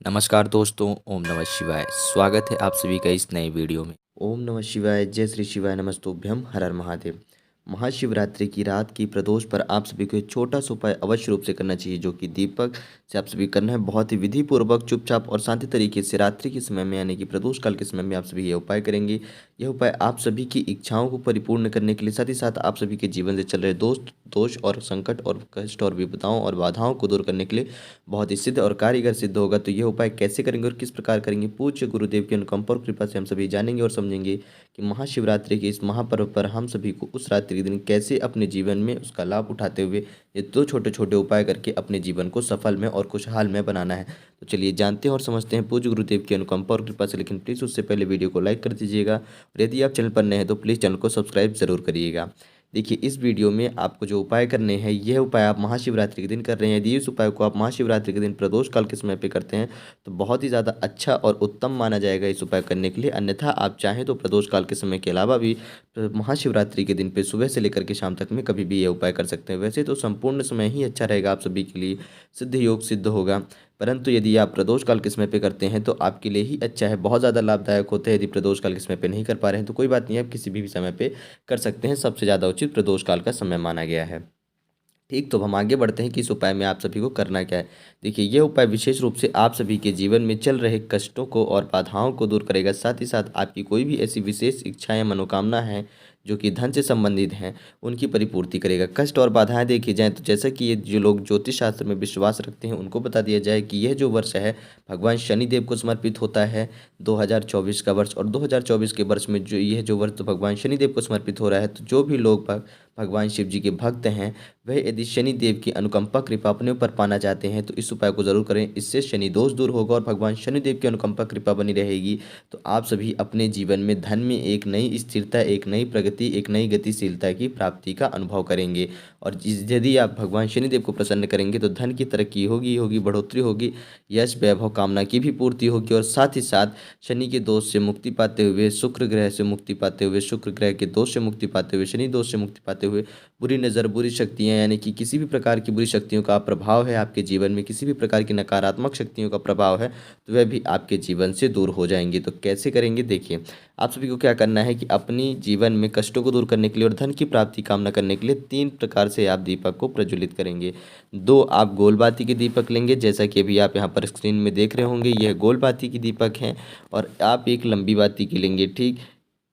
नमस्कार दोस्तों, ओम नमः शिवाय। स्वागत है आप सभी का इस नए वीडियो में। ओम नमः शिवाय, जय श्री शिवाय, नमस्तुभ्यम, हर हर महादेव। महाशिवरात्रि की रात की प्रदोष पर आप सभी को एक छोटा सा उपाय अवश्य रूप से करना चाहिए, जो कि दीपक से आप सभी करना है। बहुत ही विधि पूर्वक, चुपचाप और शांति तरीके से रात्रि के समय में, यानी कि प्रदोष काल के समय में आप सभी ये उपाय करेंगे। यह उपाय आप सभी की इच्छाओं को परिपूर्ण करने के लिए, साथ ही साथ आप सभी के जीवन से चल रहे दोष और संकट और कष्ट और विपदाओं और बाधाओं को दूर करने के लिए बहुत ही सिद्ध और कारगर सिद्ध होगा। तो यह उपाय कैसे करेंगे और किस प्रकार करेंगे, पूज्य गुरुदेव की अनुकंपा और कृपा से हम सभी जानेंगे और समझेंगे कि महाशिवरात्रि के इस महापर्व पर हम सभी को उस रात्रि के दिन कैसे अपने जीवन में उसका लाभ उठाते हुए ये दो छोटे छोटे उपाय करके अपने जीवन को सफल में और खुशहाल में बनाना है। तो चलिए जानते हैं और समझते हैं पूज्य गुरुदेव की अनुकंपा और कृपा से। लेकिन प्लीज़ उससे पहले वीडियो को लाइक कर दीजिएगा, और यदि आप चैनल पर नए हैं तो प्लीज़ चैनल को सब्सक्राइब जरूर करिएगा। देखिए, इस वीडियो में आपको जो उपाय करने हैं, यह उपाय आप महाशिवरात्रि के दिन कर रहे हैं। यदि इस उपाय को आप महाशिवरात्रि के दिन प्रदोष काल के समय पे करते हैं तो बहुत ही ज़्यादा अच्छा और उत्तम माना जाएगा इस उपाय करने के लिए। अन्यथा आप चाहें तो प्रदोष काल के समय के अलावा भी महाशिवरात्रि के दिन पे सुबह से लेकर के शाम तक में कभी भी ये उपाय कर सकते हैं। वैसे तो संपूर्ण समय ही अच्छा रहेगा आप सभी के लिए, सिद्ध योग सिद्ध होगा। परंतु यदि आप प्रदोष काल के समय पे करते हैं तो आपके लिए ही अच्छा है, बहुत ज़्यादा लाभदायक होता है। यदि प्रदोष काल के समय पे नहीं कर पा रहे हैं तो कोई बात नहीं है, आप किसी भी समय पे कर सकते हैं। सबसे ज़्यादा उचित प्रदोष काल का समय माना गया है। ठीक, तो हम आगे बढ़ते हैं कि इस उपाय में आप सभी को करना क्या है। देखिए, यह उपाय विशेष रूप से आप सभी के जीवन में चल रहे कष्टों को और बाधाओं को दूर करेगा। साथ ही साथ आपकी कोई भी ऐसी विशेष इच्छा या मनोकामना है जो कि धन से संबंधित हैं, उनकी परिपूर्ति करेगा। कष्ट और बाधाएं देखी जाएँ तो जैसा कि ये जो लोग ज्योतिष शास्त्र में विश्वास रखते हैं उनको बता दिया जाए कि यह जो वर्ष है भगवान शनिदेव को समर्पित होता है, 2024 का वर्ष। और 2024 के वर्ष में जो यह जो वर्ष तो भगवान शनिदेव को समर्पित हो रहा है, तो जो भी लोग भगवान शिव जी के भक्त हैं, वह यदि शनि देव की अनुकंपा कृपा अपने ऊपर पाना चाहते हैं तो इस उपाय को जरूर करें। इससे शनि दोष दूर होगा और भगवान शनि देव की अनुकंपा कृपा बनी रहेगी। तो आप सभी अपने जीवन में धन में एक नई स्थिरता, एक नई प्रगति, एक नई गतिशीलता की प्राप्ति का अनुभव करेंगे। और यदि आप भगवान शनिदेव को प्रसन्न करेंगे तो धन की तरक्की होगी, बढ़ोतरी होगी, यश वैभव कामना की भी पूर्ति होगी। और साथ ही साथ शनि के दोष से मुक्ति पाते हुए, शुक्र ग्रह से मुक्ति पाते हुए, शुक्र ग्रह के दोष से मुक्ति पाते हुए, शनि दोष से मुक्ति पाते हुए, बुरी नज़र, बुरी शक्तियाँ, यानी कि किसी भी प्रकार की बुरी शक्तियों का प्रभाव है आपके जीवन में, किसी भी प्रकार की नकारात्मक शक्तियों का प्रभाव है, तो वह भी आपके जीवन से दूर हो जाएंगे। तो कैसे करेंगे, देखिए, आप सभी को क्या करना है कि अपनी जीवन में कष्टों को दूर करने के लिए और धन की प्राप्ति कामना करने के लिए 3 प्रकार से आप दीपक को प्रज्वलित करेंगे। 2 आप गोल बाती के दीपक लेंगे, जैसा कि अभी आप यहाँ पर स्क्रीन में देख रहे होंगे, यह गोल बाती की दीपक हैं। और आप एक लंबी बाती की लेंगे। ठीक,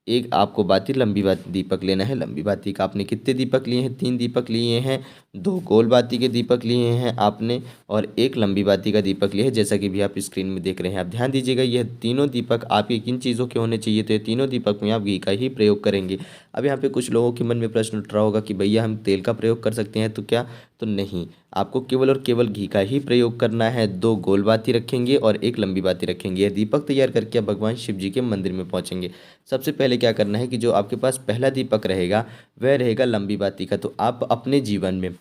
एक आपको बाती लंबी बाती दीपक लेना है। लंबी बाती का आपने कितने दीपक लिए हैं, 3 दीपक लिए हैं। 2 गोल बाती के दीपक लिए हैं आपने, और एक लंबी बाती का दीपक लिया है, जैसा कि भी आप स्क्रीन में देख रहे हैं। आप ध्यान दीजिएगा, यह तीनों दीपक आपके किन चीज़ों के होने चाहिए, तो ये तीनों दीपक में आप घी का ही प्रयोग करेंगे। अब यहाँ पे कुछ लोगों के मन में प्रश्न उठ रहा होगा कि भैया हम तेल का प्रयोग कर सकते हैं तो क्या, तो नहीं, आपको केवल और केवल घी का ही प्रयोग करना है। 2 गोल बाती रखेंगे और एक लंबी बाती रखेंगे। यह दीपक तैयार करके आप भगवान शिव जी के मंदिर में पहुंचेंगे। सबसे पहले क्या करना है कि जो आपके पास पहला दीपक रहेगा वह रहेगा लंबी बाती का। तो आप अपने जीवन में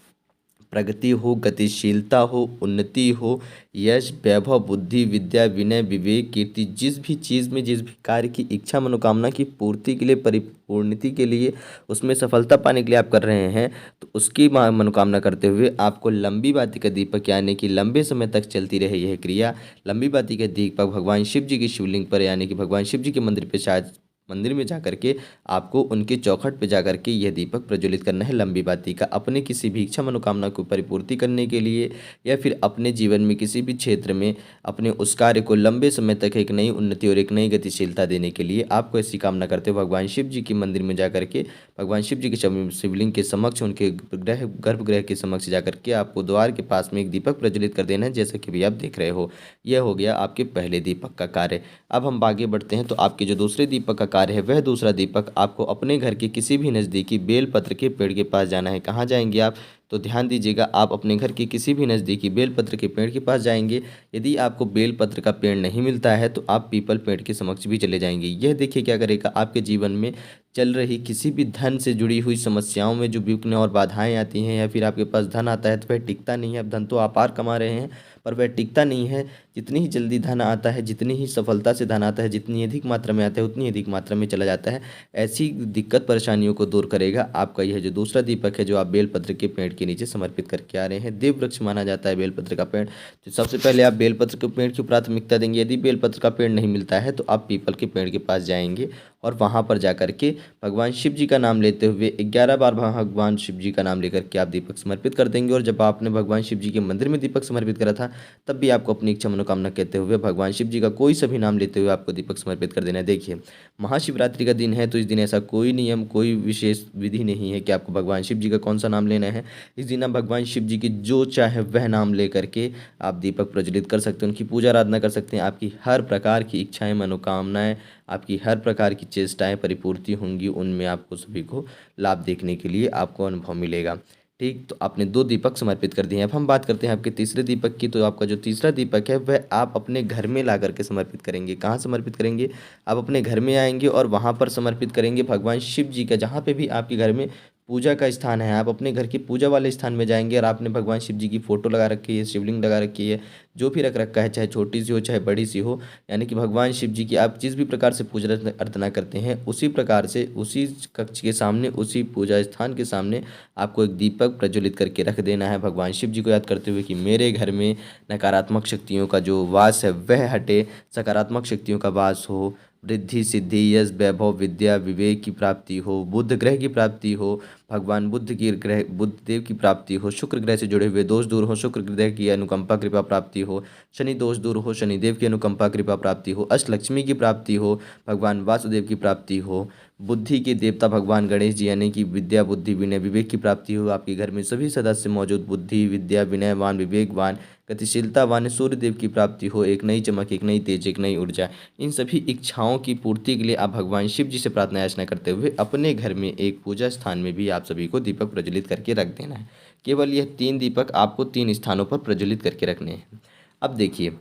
प्रगति हो, गतिशीलता हो, उन्नति हो, यश वैभव, बुद्धि, विद्या, विनय, विवेक, कीर्ति, जिस भी चीज़ में, जिस भी कार्य की इच्छा मनोकामना की पूर्ति के लिए, परिपूर्णति के लिए, उसमें सफलता पाने के लिए आप कर रहे हैं, तो उसकी मनोकामना करते हुए आपको लंबी बाती का दीपक, यानी कि लंबे समय तक चलती रहे यह क्रिया, लंबी बाती का दीपक भगवान शिव जी की शिवलिंग पर, यानी कि भगवान शिव जी के मंदिर पर, शायद मंदिर में जाकर के आपको उनके चौखट पे जाकर के यह दीपक प्रज्वलित करना है लंबी बाती का, अपने किसी भी इच्छा मनोकामना को परिपूर्ति करने के लिए, या फिर अपने जीवन में किसी भी क्षेत्र में अपने उस कार्य को लंबे समय तक एक नई उन्नति और एक नई गतिशीलता देने के लिए आपको ऐसी कामना करते हुए भगवान शिव जी के मंदिर में जाकर के, भगवान शिव जी के शिवलिंग के समक्ष, उनके गर्भगृह के समक्ष जाकर के आपको द्वार के पास में एक दीपक प्रज्वलित कर देना है, जैसा कि भी आप देख रहे हो। यह हो गया आपके पहले दीपक का कार्य। अब हम आगे बढ़ते हैं, तो आपके जो दूसरे दीपक का कार्य है, वह दूसरा दीपक आपको अपने घर के किसी भी नज़दीकी बेलपत्र के पेड़ के पास जाना है। कहाँ जाएंगे आप, तो ध्यान दीजिएगा, आप अपने घर के किसी भी नज़दीकी बेलपत्र के पेड़ के पास जाएंगे। यदि आपको बेलपत्र का पेड़ नहीं मिलता है तो आप पीपल पेड़ के समक्ष भी चले जाएंगे। यह देखिए क्या करेगा, आपके जीवन में चल रही किसी भी धन से जुड़ी हुई समस्याओं में जो विघ्न और बाधाएं आती हैं, या फिर आपके पास धन आता है तो वह टिकता नहीं है। अब धन तो आप आर कमा रहे हैं, पर वह टिकता नहीं है। जितनी ही जल्दी धन आता है, जितनी ही सफलता से धन आता है, जितनी अधिक मात्रा में आता है, उतनी अधिक मात्रा में चला जाता है। ऐसी दिक्कत परेशानियों को दूर करेगा आपका यह जो दूसरा दीपक है, जो आप बेलपत्र के पेड़ के नीचे समर्पित करके आ रहे हैं। देव वृक्ष माना जाता है बेलपत्र का पेड़। तो सबसे पहले आप बेलपत्र के पेड़ की प्राथमिकता देंगे। यदि बेलपत्र का पेड़ नहीं मिलता है तो आप पीपल के पेड़ के पास जाएंगे और वहाँ पर जाकर के भगवान शिव जी का नाम लेते हुए 11 बार भगवान शिव जी का नाम लेकर के आप दीपक समर्पित कर देंगे। और जब आपने भगवान शिव जी के मंदिर में दीपक समर्पित करा था, तब भी आपको अपनी इच्छा मनोकामना कहते हुए भगवान शिव जी का कोई सा भी नाम लेते हुए आपको दीपक समर्पित कर देना है। देखिए, महाशिवरात्रि का दिन है, तो इस दिन ऐसा कोई नियम, कोई विशेष विधि नहीं है कि आपको भगवान शिव जी का कौन सा नाम लेना है। इस दिन आप भगवान शिव जी की जो चाहे वह नाम ले करके आप दीपक प्रज्वलित कर सकते हैं, उनकी पूजा आराधना कर सकते हैं। आपकी हर प्रकार की इच्छाएं, मनोकामनाएं, आपकी हर प्रकार की चेष्टाएं परिपूर्ति होंगी। उनमें आपको सभी को लाभ देखने के लिए आपको अनुभव मिलेगा। ठीक, तो आपने 2 दीपक समर्पित कर दिए हैं। अब हम बात करते हैं आपके तीसरे दीपक की। तो आपका जो तीसरा दीपक है वह आप अपने घर में ला करके समर्पित करेंगे। कहाँ समर्पित करेंगे? आप अपने घर में आएंगे और वहाँ पर समर्पित करेंगे भगवान शिव जी का। जहाँ पे भी आपके घर में पूजा का स्थान है, आप अपने घर की पूजा वाले स्थान में जाएंगे और आपने भगवान शिव जी की फ़ोटो लगा रखी है, शिवलिंग लगा रखी है, जो भी रख रखा है, चाहे छोटी सी हो चाहे बड़ी सी हो, यानी कि भगवान शिव जी की आप जिस भी प्रकार से पूजा अर्चना करते हैं, उसी प्रकार से उसी कक्ष के सामने, उसी पूजा स्थान के सामने आपको एक दीपक प्रज्वलित करके रख देना है, भगवान शिव जी को याद करते हुए कि मेरे घर में नकारात्मक शक्तियों का जो वास है वह हटे, सकारात्मक शक्तियों का वास हो, रिद्धि सिद्धि यश वैभव विद्या विवेक की प्राप्ति हो, बुध ग्रह की प्राप्ति हो, भगवान बुद्ध की ग्रह बुद्ध देव की प्राप्ति हो, शुक्र ग्रह से जुड़े हुए दोष दूर हो, शुक्र ग्रह की अनुकंपा कृपा प्राप्ति हो, शनि दोष दूर हो, शनिदेव की अनुकंपा कृपा प्राप्ति हो, अष्टलक्ष्मी की प्राप्ति हो, भगवान वासुदेव की प्राप्ति हो, बुद्धि के देवता भगवान गणेश जी यानी कि विद्या बुद्धि विनय विवेक की प्राप्ति हो। आपके घर में सभी सदस्य मौजूद बुद्धि विद्या विनयवान विवेकवान गतिशीलतावान सूर्य देव की प्राप्ति हो, एक नई चमक, एक नई तेज, एक नई ऊर्जा। इन सभी इच्छाओं की पूर्ति के लिए आप भगवान शिव जी से प्रार्थना याचना करते हुए अपने घर में एक पूजा स्थान में भी आप सभी को दीपक प्रज्वलित करके रख देना है। केवल यह 3 दीपक आपको 3 स्थानों पर प्रज्वलित करके रखने हैं। अब देखिए,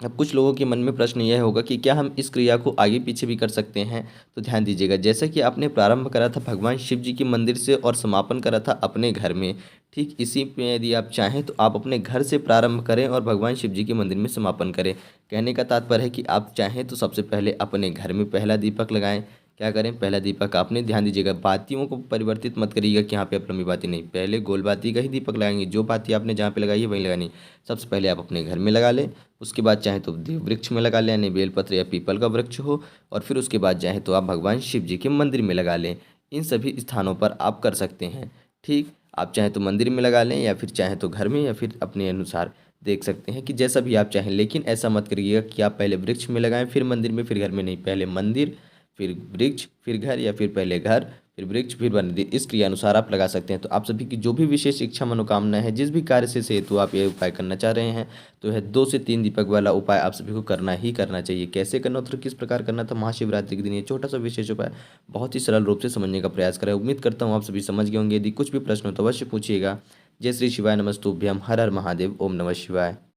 अब कुछ लोगों के मन में प्रश्न यह होगा कि क्या हम इस क्रिया को आगे पीछे भी कर सकते हैं? तो ध्यान दीजिएगा, जैसा कि आपने प्रारंभ करा था भगवान शिव जी के मंदिर से और समापन करा था अपने घर में, ठीक इसी में यदि आप चाहें तो आप अपने घर से प्रारंभ करें और भगवान शिव जी के मंदिर में समापन करें। कहने का तात्पर्य है कि आप चाहें तो सबसे पहले अपने घर में पहला दीपक लगाएं। क्या करें? पहला दीपक आपने, ध्यान दीजिएगा, बातियों को परिवर्तित मत करिएगा कि यहाँ पे आप लंबी बाती नहीं, पहले गोल बाती का ही दीपक लगाएंगे। जो बाती आपने जहाँ पे लगाई है वहीं लगानी। सबसे पहले आप अपने घर में लगा लें, उसके बाद चाहे तो देव वृक्ष में लगा लें, यानी बेलपत्र या पीपल का वृक्ष हो, और फिर उसके बाद चाहे तो आप भगवान शिव जी के मंदिर में लगा लें। इन सभी स्थानों पर आप कर सकते हैं। ठीक, आप चाहे तो मंदिर में लगा लें या फिर चाहे तो घर में, या फिर अपने अनुसार देख सकते हैं कि जैसा भी आप चाहें। लेकिन ऐसा मत करिएगा कि आप पहले वृक्ष में लगाएं फिर मंदिर में फिर घर में, नहीं, पहले मंदिर फिर वृक्ष फिर घर, या फिर पहले घर फिर वृक्ष फिर मंदिर। इस क्रिया अनुसार आप लगा सकते हैं। तो आप सभी की जो भी विशेष इच्छा मनोकामना है, जिस भी कार्य से हेतु आप ये उपाय करना चाह रहे हैं, तो यह 2 से 3 दीपक वाला उपाय आप सभी को करना ही करना चाहिए। कैसे करना था, किस प्रकार करना था, महाशिवरात्रि के दिन ये छोटा सा विशेष उपाय बहुत ही सरल रूप से समझने का प्रयास करें। उम्मीद करता हूँ आप सभी समझ गए होंगे। यदि कुछ भी प्रश्न हो तो अवश्य पूछिएगा। जय श्री शिवाय, नमस्तुभ्यम, हर हर महादेव, ओम नमः शिवाय।